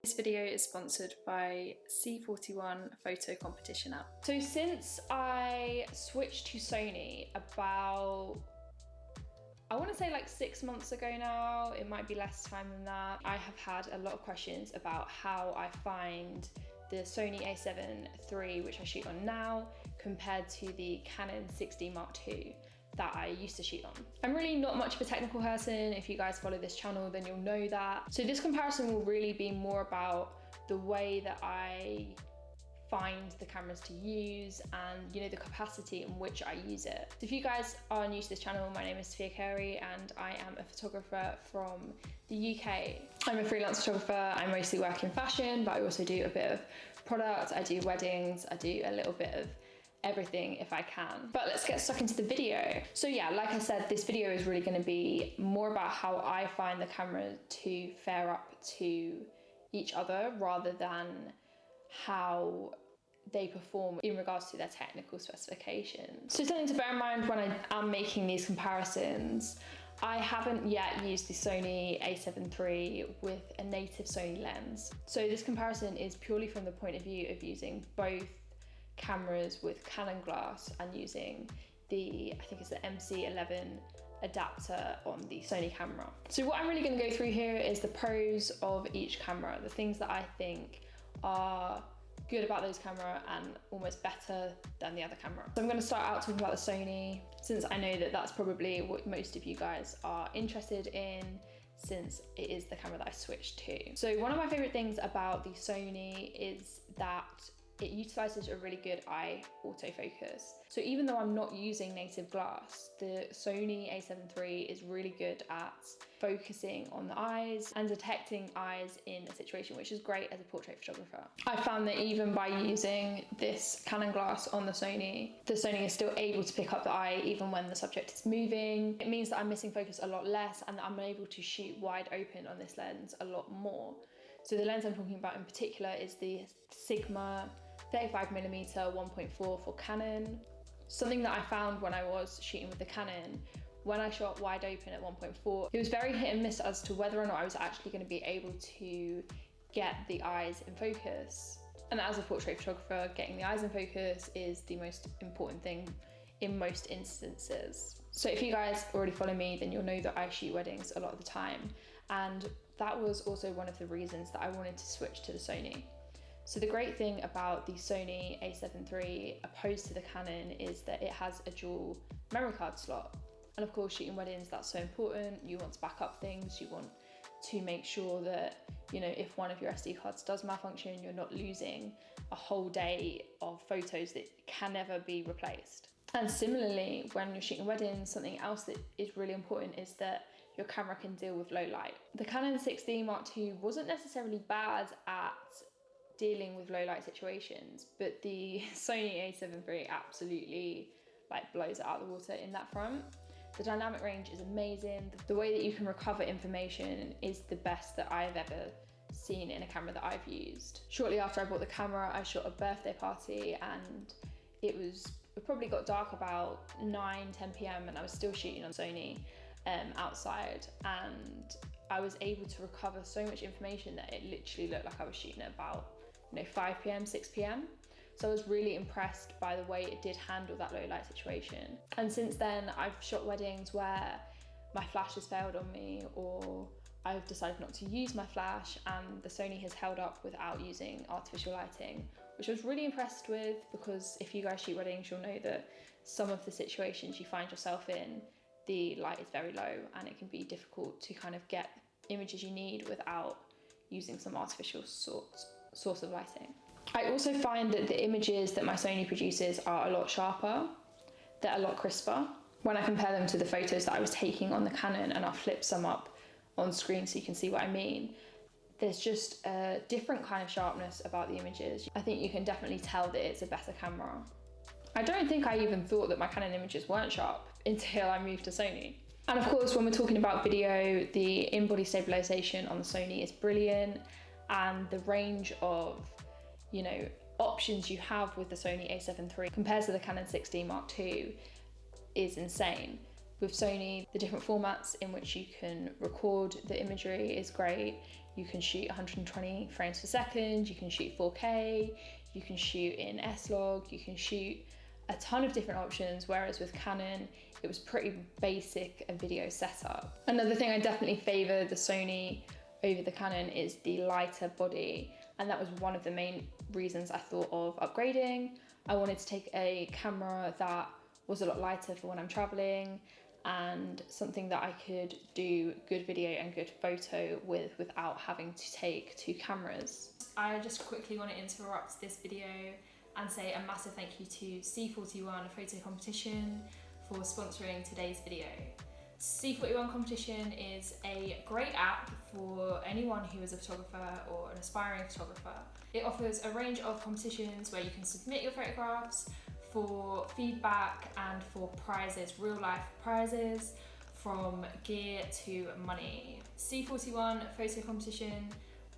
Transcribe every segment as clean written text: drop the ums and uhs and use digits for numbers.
This video is sponsored by C41 photo competition app. So since I switched to Sony about, I want to say like 6 months ago now, it might be less time than that, I have had a lot of questions about how I find the Sony a7 III, which I shoot on now, compared to the Canon 6D Mark II that I used to shoot on. I'm really not much of a technical person. If you guys follow this channel, then you'll know that. So this comparison will really be more about the way that I find the cameras to use and, you know, the capacity in which I use it. So if you guys are new to this channel, my name is Sophia Carey and I am a photographer from the UK. I'm a freelance photographer. I mostly work in fashion, but I also do a bit of product. I do weddings. I do a little bit of everything if I can. But let's get stuck into the video. So yeah, like I said, this video is really going to be more about how I find the camera to fare up to each other rather than how they perform in regards to their technical specifications. So something to bear in mind when I am making these comparisons, I haven't yet used the Sony a7 III with a native Sony lens. So this comparison is purely from the point of view of using both cameras with Canon glass and using the, I think it's the MC-11 adapter on the Sony camera. So what I'm really going to go through here is the pros of each camera, the things that I think are good about those camera and almost better than the other camera. So I'm going to start out talking about the Sony, since I know that that's probably what most of you guys are interested in, since it is the camera that I switched to. So one of my favorite things about the Sony is that it utilizes a really good eye autofocus. So even though I'm not using native glass, the Sony a7 III is really good at focusing on the eyes and detecting eyes in a situation, which is great as a portrait photographer. I found that even by using this Canon glass on the Sony is still able to pick up the eye even when the subject is moving. It means that I'm missing focus a lot less and that I'm able to shoot wide open on this lens a lot more. So the lens I'm talking about in particular is the Sigma 35mm 1.4 for Canon. Something that I found when I was shooting with the Canon, when I shot wide open at 1.4, it was very hit and miss as to whether or not I was actually going to be able to get the eyes in focus. And as a portrait photographer, getting the eyes in focus is the most important thing in most instances. So if you guys already follow me, then you'll know that I shoot weddings a lot of the time. And that was also one of the reasons that I wanted to switch to the Sony. So the great thing about the Sony a7 III opposed to the Canon is that it has a dual memory card slot. And of course, shooting weddings, that's so important. You want to back up things. You want to make sure that, you know, if one of your SD cards does malfunction, you're not losing a whole day of photos that can never be replaced. And similarly, when you're shooting weddings, something else that is really important is that your camera can deal with low light. The Canon 6D Mark II wasn't necessarily bad at dealing with low light situations, but the Sony a7 III absolutely like blows it out of the water in that front. The dynamic range is amazing. The way that you can recover information is the best that I've ever seen in a camera that I've used. Shortly after I bought the camera, I shot a birthday party and it probably got dark about 9-10 p.m. and I was still shooting on Sony outside, and I was able to recover so much information that it literally looked like I was shooting at about 5 p.m, 6 p.m. So I was really impressed by the way it did handle that low light situation. And since then, I've shot weddings where my flash has failed on me, or I've decided not to use my flash, and the Sony has held up without using artificial lighting, which I was really impressed with, because if you guys shoot weddings, you'll know that some of the situations you find yourself in, the light is very low and it can be difficult to kind of get images you need without using some artificial source of lighting. I also find that the images that my Sony produces are a lot sharper, they're a lot crisper. When I compare them to the photos that I was taking on the Canon, and I'll flip some up on screen so you can see what I mean, there's just a different kind of sharpness about the images. I think you can definitely tell that it's a better camera. I don't think I even thought that my Canon images weren't sharp until I moved to Sony. And of course, when we're talking about video, the in-body stabilization on the Sony is brilliant, and the range of, options you have with the Sony a7 III compared to the Canon 6D Mark II is insane. With Sony, the different formats in which you can record the imagery is great. You can shoot 120 frames per second, you can shoot 4K, you can shoot in S-Log, you can shoot a ton of different options, whereas with Canon, it was pretty basic a video setup. Another thing I definitely favor the Sony over the Canon is the lighter body, and that was one of the main reasons I thought of upgrading. I wanted to take a camera that was a lot lighter for when I'm traveling, and something that I could do good video and good photo with without having to take two cameras. I just quickly want to interrupt this video and say a massive thank you to C41 Photo Competition for sponsoring today's video. C41 Competition is a great app for anyone who is a photographer or an aspiring photographer. It offers a range of competitions where you can submit your photographs for feedback and for prizes, real life prizes, from gear to money. C41 Photo Competition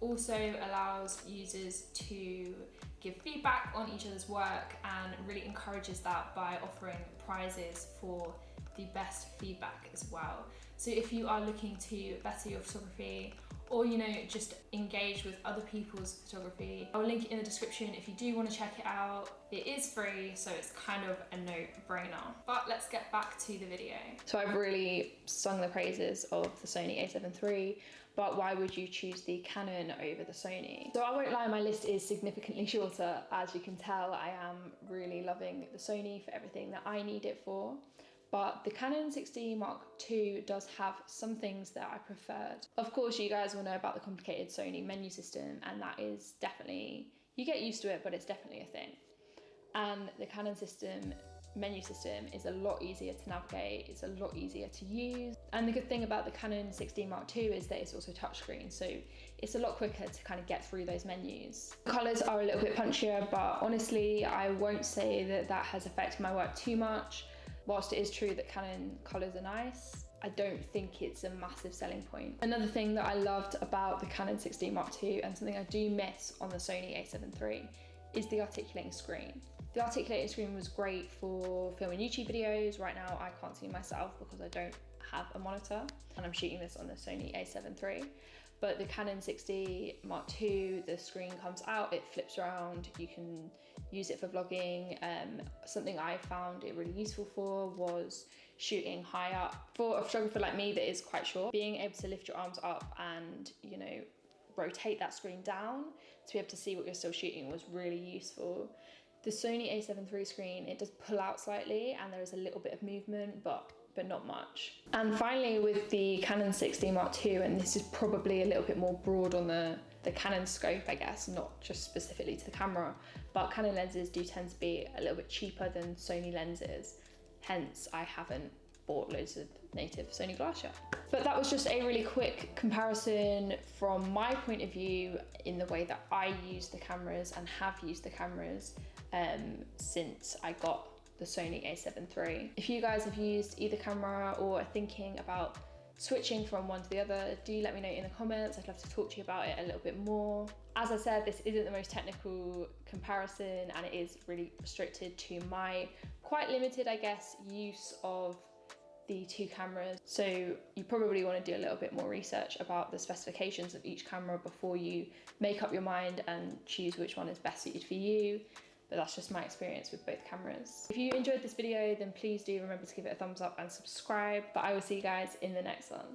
also allows users to give feedback on each other's work and really encourages that by offering prizes for the best feedback as well. So if you are looking to better your photography, or just engage with other people's photography, I'll link it in the description if you do want to check it out. It is free, so it's kind of a no-brainer. But let's get back to the video. So I've really sung the praises of the Sony a7 III, but why would you choose the Canon over the Sony? So I won't lie, my list is significantly shorter. As you can tell, I am really loving the Sony for everything that I need it for. But the Canon 6D Mark II does have some things that I preferred. Of course, you guys will know about the complicated Sony menu system, and that is definitely, you get used to it, but it's definitely a thing. And the Canon menu system is a lot easier to navigate, it's a lot easier to use. And the good thing about the Canon 6D Mark II is that it's also touchscreen, so it's a lot quicker to kind of get through those menus. The colours are a little bit punchier, but honestly, I won't say that that has affected my work too much. Whilst it is true that Canon colours are nice, I don't think it's a massive selling point. Another thing that I loved about the Canon 6D Mark II, and something I do miss on the Sony a7 III, is the articulating screen. The articulating screen was great for filming YouTube videos. Right now I can't see myself because I don't have a monitor, and I'm shooting this on the Sony a7 III. But the Canon 6D Mark II, the screen comes out, it flips around, you can use it for vlogging. Something I found it really useful for was shooting high up. For a photographer like me that is quite short, being able to lift your arms up and rotate that screen down to be able to see what you're still shooting was really useful. The Sony a7 III screen, it does pull out slightly and there is a little bit of movement, but not much. And finally, with the Canon 6D Mark II, and this is probably a little bit more broad on the Canon scope, I guess, not just specifically to the camera, but Canon lenses do tend to be a little bit cheaper than Sony lenses. Hence, I haven't bought loads of native Sony glass yet. But that was just a really quick comparison from my point of view in the way that I use the cameras and have used the cameras since I got the Sony a7 III. If you guys have used either camera or are thinking about switching from one to the other, do let me know in the comments. I'd love to talk to you about it a little bit more. As I said, this isn't the most technical comparison, and it is really restricted to my quite limited, I guess, use of the two cameras. So you probably want to do a little bit more research about the specifications of each camera before you make up your mind and choose which one is best suited for you. But that's just my experience with both cameras. If you enjoyed this video, then please do remember to give it a thumbs up and subscribe. But I will see you guys in the next one.